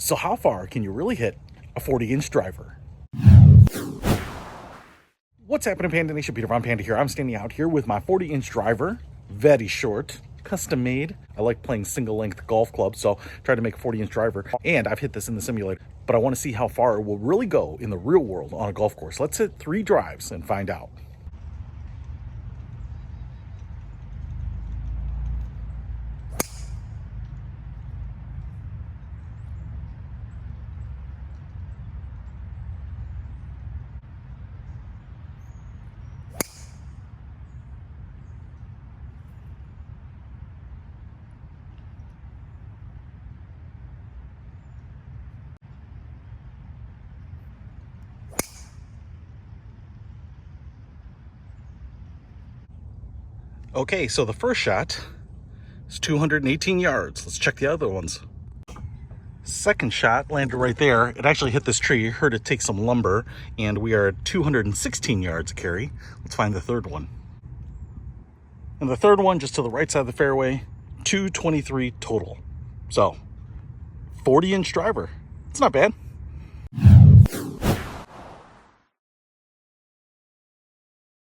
So how far can you really hit a 40-inch driver? What's happening, Panda Nation? Peter Von Panda here. I'm standing out here with my 40-inch driver, very short, custom made. I like playing single length golf clubs, so try to make a 40-inch driver. And I've hit this in the simulator, but I want to see how far it will really go in the real world on a golf course. Let's hit 3 drives and find out. Okay, so the first shot is 218 yards. Let's check the other ones. Second shot landed right there. It actually hit this tree. Heard it take some lumber, and we are at 216 yards a carry. Let's find the third one. And the third one, just to the right side of the fairway, 223 total. So, 40-inch driver. It's not bad.